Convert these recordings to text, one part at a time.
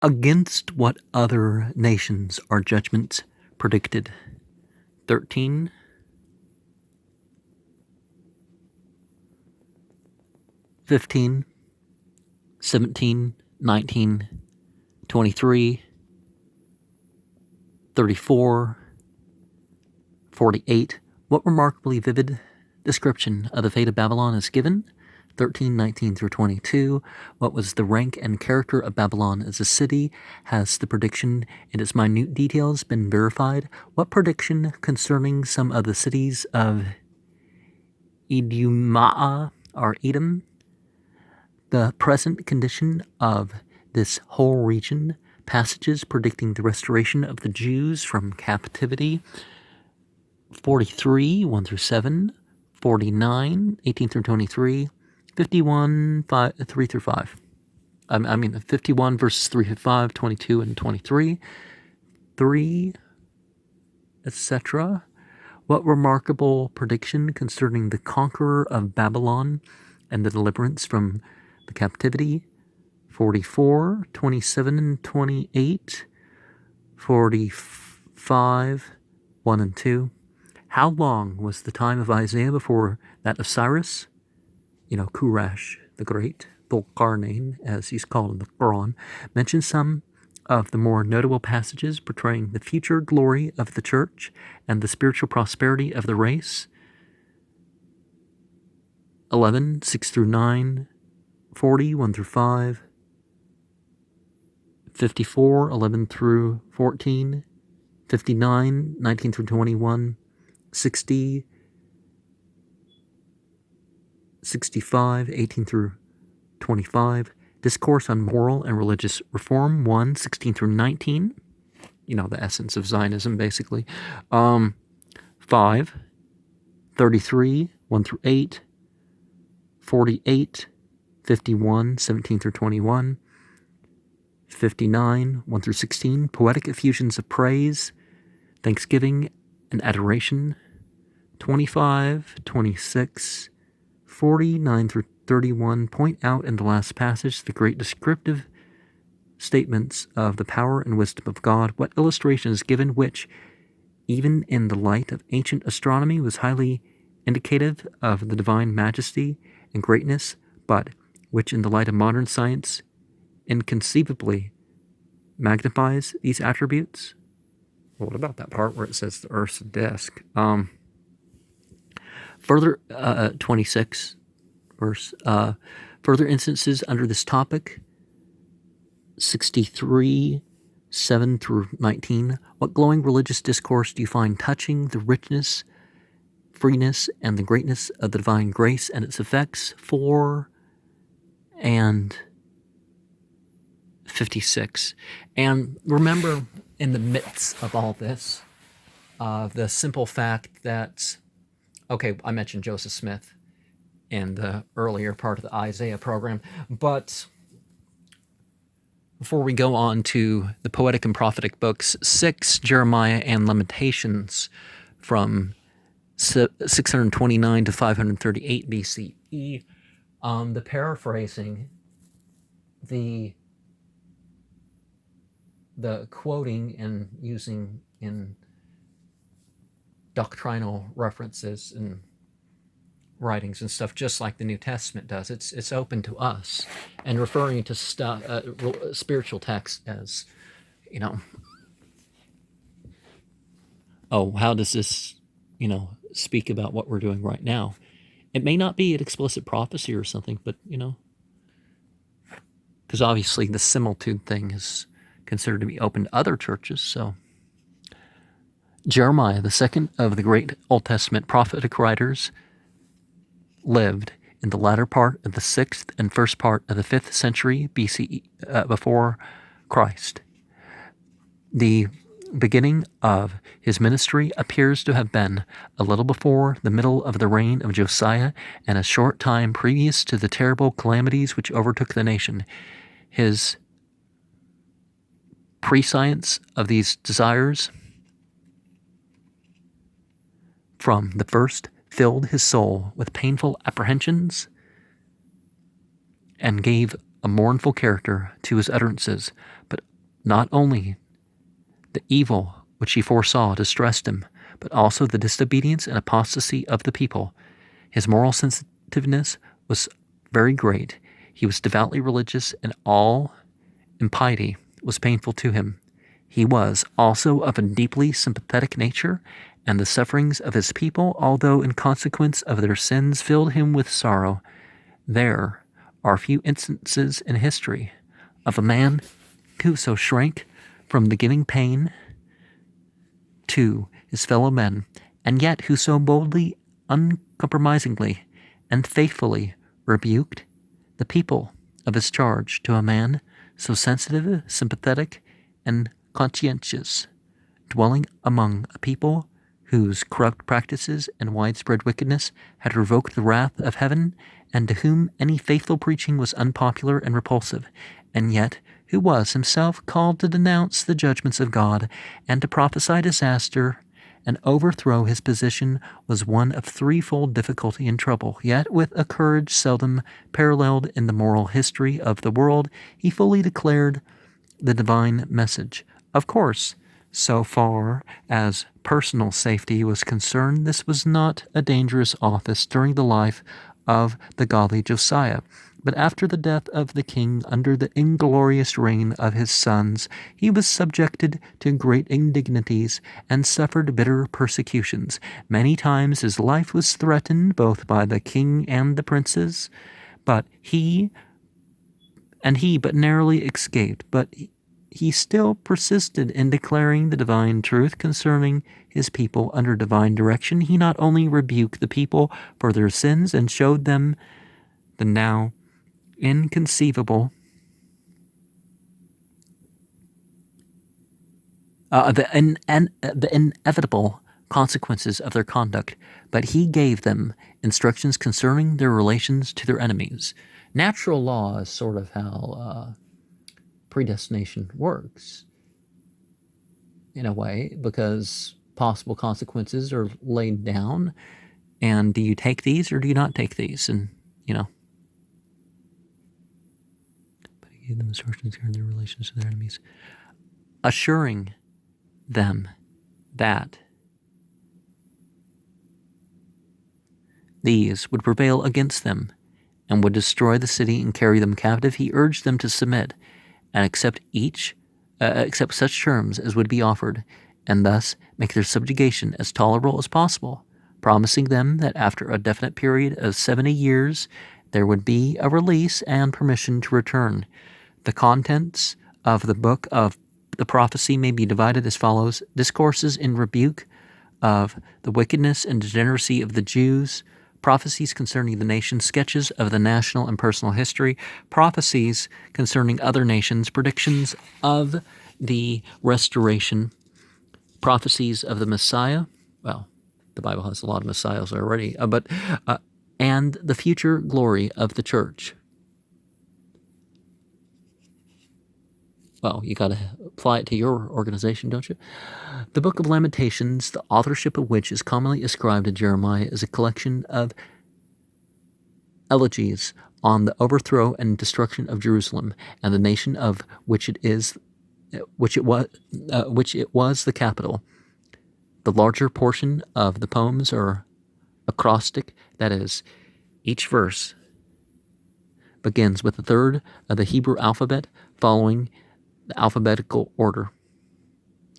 Against what other nations are judgments predicted? 13, 15, 17, 19, 23, 34, 48. What remarkably vivid description of the fate of Babylon is given? 13, 19 through 22. What was the rank and character of Babylon as a city? Has the prediction in its minute details been verified? What prediction concerning some of the cities of Idumea or Edom? The present condition of this whole region, passages predicting the restoration of the Jews from captivity, 43, 1 through 7, 49, 18 through 23, 51, 3 through 5. 51 verses 3 through 5, 22 and 23, 3, etc. What remarkable prediction concerning the conqueror of Babylon and the deliverance from the captivity? 44, 27 and 28, 45, 1 and 2. How long was the time of Isaiah before that of Cyrus? Kurash the Great, Dhul-Qarnayn, as he's called in the Quran, mentions some of the more notable passages portraying the future glory of the church and the spiritual prosperity of the race. 11, 6 through 9, 40, 1 through 5, 54, 11 through 14, 59, 19 through 21, 60, 65, 18 through 25, Discourse on Moral and Religious Reform, 1, 16 through 19, the essence of Zionism, basically, 5, 33, 1 through 8, 48, 51, 17 through 21, 59, 1 through 16, Poetic Effusions of Praise, Thanksgiving and Adoration, 25, 26, 49 through 31 point out in the last passage the great descriptive statements of the power and wisdom of God. What illustration is given which, even in the light of ancient astronomy, was highly indicative of the divine majesty and greatness, but which in the light of modern science inconceivably magnifies these attributes? Well, what about that part where it says the earth's disk? Further, 26 verse, further instances under this topic, 63, 7 through 19. What glowing religious discourse do you find touching the richness, freeness, and the greatness of the divine grace and its effects? 4 and 56. And remember, in the midst of all this, the simple fact that, I mentioned Joseph Smith in the earlier part of the Isaiah program, but before we go on to the Poetic and Prophetic books, 6, Jeremiah and Lamentations from 629 to 538 BCE, the paraphrasing, the quoting and using in doctrinal references and writings and stuff, just like the New Testament does. It's open to us, and referring to spiritual texts as, how does this, speak about what we're doing right now? It may not be an explicit prophecy or something, but, because obviously the similitude thing is considered to be open to other churches, so. Jeremiah, the second of the great Old Testament prophetic writers, lived in the latter part of the 6th and first part of the 5th century BCE, before Christ. The beginning of his ministry appears to have been a little before the middle of the reign of Josiah and a short time previous to the terrible calamities which overtook the nation. His prescience of these desires from the first filled his soul with painful apprehensions and gave a mournful character to his utterances, but Not only the evil which he foresaw distressed him, but also the disobedience and apostasy of the people. His moral sensitiveness was very great. He was devoutly religious, and all impiety was painful to him. He was also of a deeply sympathetic nature, and the sufferings of his people, although in consequence of their sins, filled him with sorrow. There are few instances in history of a man who so shrank from the giving pain to his fellow men, and yet who so boldly, uncompromisingly, and faithfully rebuked the people of his charge to a man so sensitive, sympathetic, and conscientious, dwelling among a people whose corrupt practices and widespread wickedness had provoked the wrath of heaven, and to whom any faithful preaching was unpopular and repulsive, and yet who was himself called to denounce the judgments of God and to prophesy disaster and overthrow. His position was one of threefold difficulty and trouble, yet with a courage seldom paralleled in the moral history of the world, he fully declared the divine message. Of course, so far as personal safety was concerned, this was not a dangerous office during the life of the godly Josiah. But after the death of the king, under the inglorious reign of his sons, he was subjected to great indignities and suffered bitter persecutions. Many times his life was threatened both by the king and the princes, but he but narrowly escaped. But he still persisted in declaring the divine truth concerning his people under divine direction. He not only rebuked the people for their sins and showed them the now inconceivable, the inevitable consequences of their conduct, but he gave them instructions concerning their relations to their enemies. Natural law is sort of how predestination works, in a way, because possible consequences are laid down, and do you take these or do you not take these? And, but he gave them instructions concerning their relations to their enemies, assuring them that these would prevail against them and would destroy the city and carry them captive. He urged them to submit and accept such terms as would be offered, and thus make their subjugation as tolerable as possible, promising them that after a definite period of 70 years there would be a release and permission to return. The contents of the book of the prophecy may be divided as follows: discourses in rebuke of the wickedness and degeneracy of the Jews, prophecies concerning the nation, sketches of the national and personal history, prophecies concerning other nations, predictions of the restoration, prophecies of the Messiah. Well, the Bible has a lot of Messiahs already, and the future glory of the church. Well, you got to apply it to your organization, don't you? The book of Lamentations, the authorship of which is commonly ascribed to Jeremiah, is a collection of elegies on the overthrow and destruction of Jerusalem and the nation of which it was the capital. The larger portion of the poems are acrostic, that is, each verse begins with the third of the Hebrew alphabet following the alphabetical order.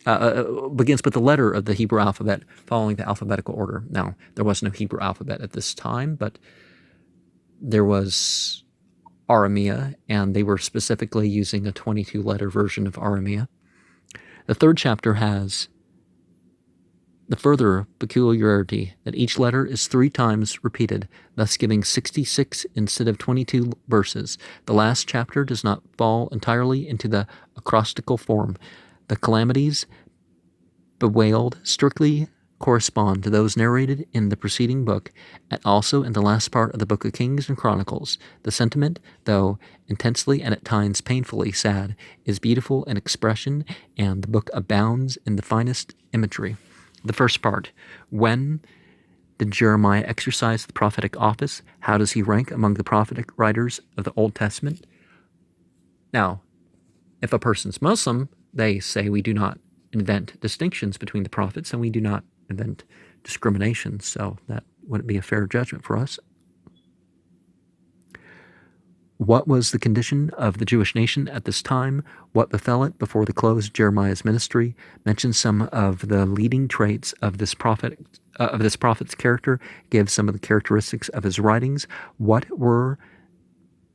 Begins with the letter of the Hebrew alphabet following the alphabetical order. Now, there was no Hebrew alphabet at this time, but there was Aramea, and they were specifically using a 22-letter version of Aramea. The third chapter has the further peculiarity that each letter is 3 times repeated, thus giving 66 instead of 22 verses. The last chapter does not fall entirely into the acrostical form. The calamities bewailed strictly correspond to those narrated in the preceding book, and also in the last part of the book of Kings and Chronicles. The sentiment, though intensely and at times painfully sad, is beautiful in expression, and the book abounds in the finest imagery. The first part: when did Jeremiah exercise the prophetic office? How does he rank among the prophetic writers of the Old Testament? Now, If a person's Muslim, they say we do not invent distinctions between the prophets and we do not invent discrimination. So that wouldn't be a fair judgment for us. What was the condition of the Jewish nation at this time? What befell it before the close of Jeremiah's ministry? Mention some of the leading traits of this prophet's character. Give some of the characteristics of his writings. What were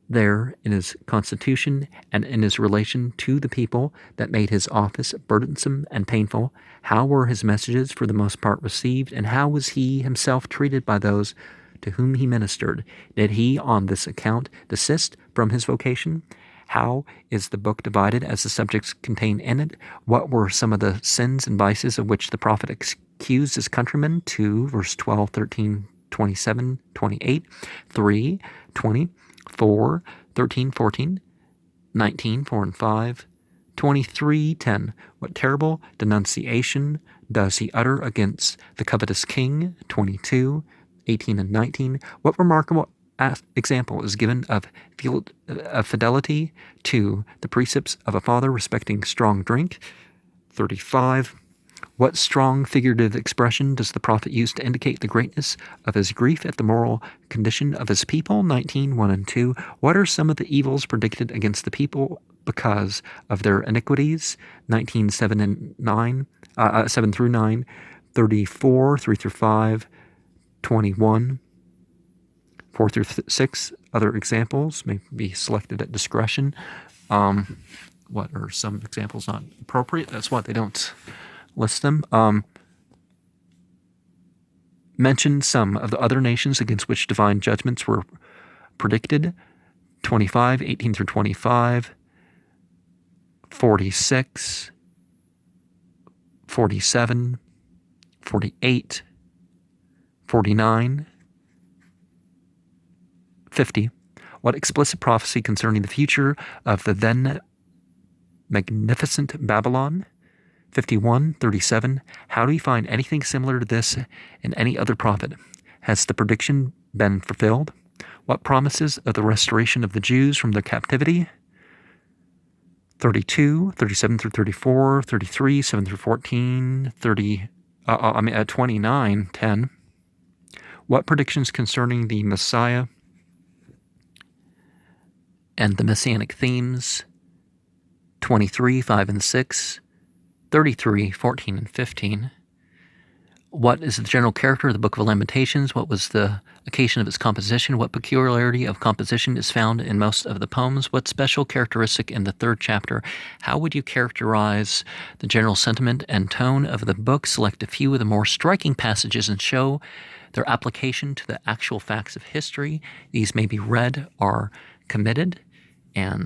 there in his constitution and in his relation to the people that made his office burdensome and painful? How were his messages for the most part received, and how was he himself treated by those to whom he ministered? Did he on this account desist from his vocation? How is the book divided as the subjects contained in it? What were some of the sins and vices of which the prophet accused his countrymen? 2, verse 12, 13, 27, 28, 3, 20, 4, 13, 14, 19, 4 and 5, 23, 10. What terrible denunciation does he utter against the covetous king? 22, 18 and 19. What remarkable example is given of fidelity to the precepts of a father respecting strong drink? 35. What strong figurative expression does the prophet use to indicate the greatness of his grief at the moral condition of his people? 19, 1 and 2. What are some of the evils predicted against the people because of their iniquities? 19, 7 and 9, 7 through 9, 34, 3 through 5, 21, 4 through 6. Other examples may be selected at discretion. What are some examples not appropriate? That's why they don't list them. Mention some of the other nations against which divine judgments were predicted. 25, 18 through 25, 46, 47, 48, 49, 50. What explicit prophecy concerning the future of the then magnificent Babylon? 51, 37. How do you find anything similar to this in any other prophet? Has the prediction been fulfilled? What promises of the restoration of the Jews from their captivity? 32, 37 through 34, 33, 7 through 14, 29, 10. What predictions concerning the Messiah and the Messianic themes? 23, 5 and 6, 33, 14 and 15. What is the general character of the Book of Lamentations? What was the occasion of its composition? What peculiarity of composition is found in most of the poems? What special characteristic in the 3rd chapter? How would you characterize the general sentiment and tone of the book? Select a few of the more striking passages and show their application to the actual facts of history. These may be read or committed, and